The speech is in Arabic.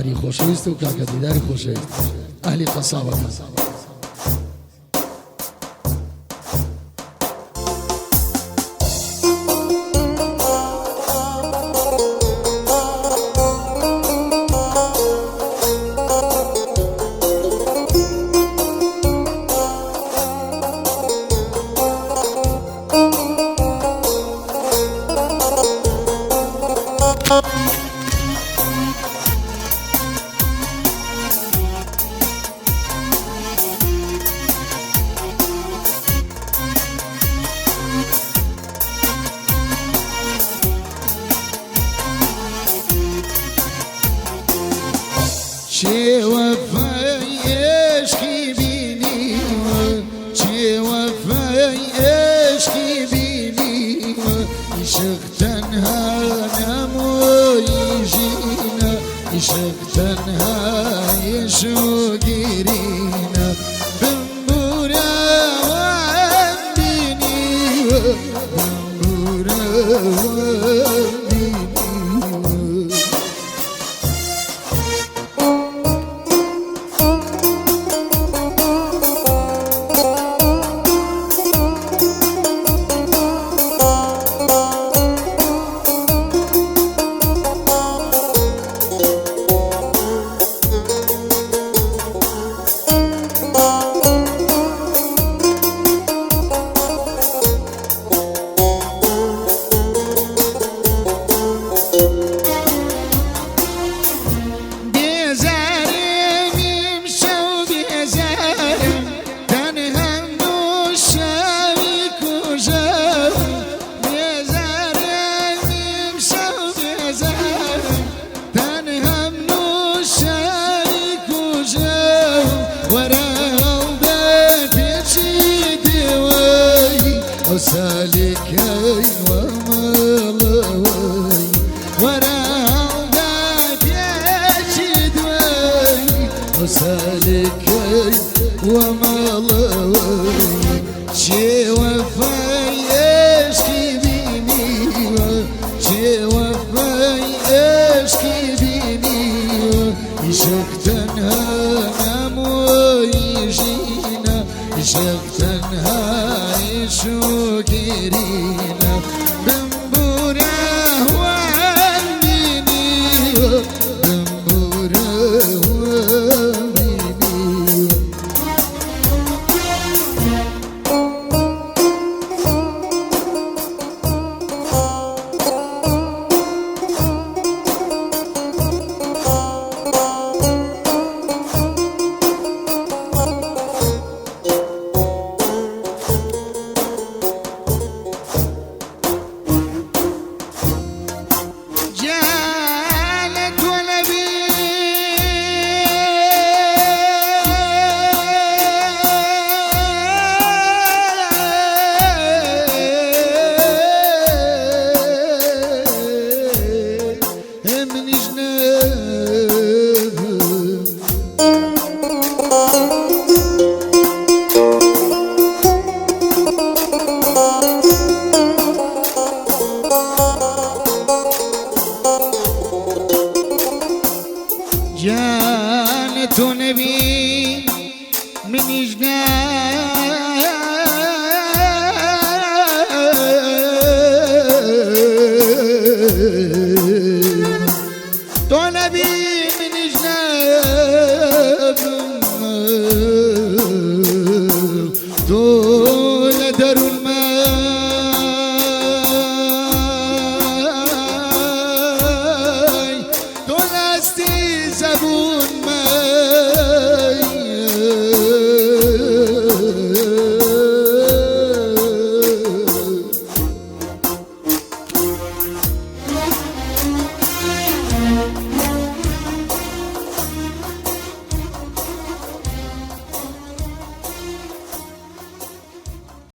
عمری خوشویست و کاکا دیداری خوشویست اهلی قصابه چه وفای عشقی بینی چه وفای عشقی بینی عشق تنها نموی جینا عشق تنها یشو گیرینا بمبورا وان بینی بمبورا وان بینی سالكين ومالوي وراودات يشدوي وسالكين ومالوي شي وفاي اشكي بيني شي وفاي اشكي بيني يشك تنها نموي جينا يشك تنها شو كيرينا بمبورا وانيني بمبورا وانيني جانت نبي من جنان تو نبي من جنان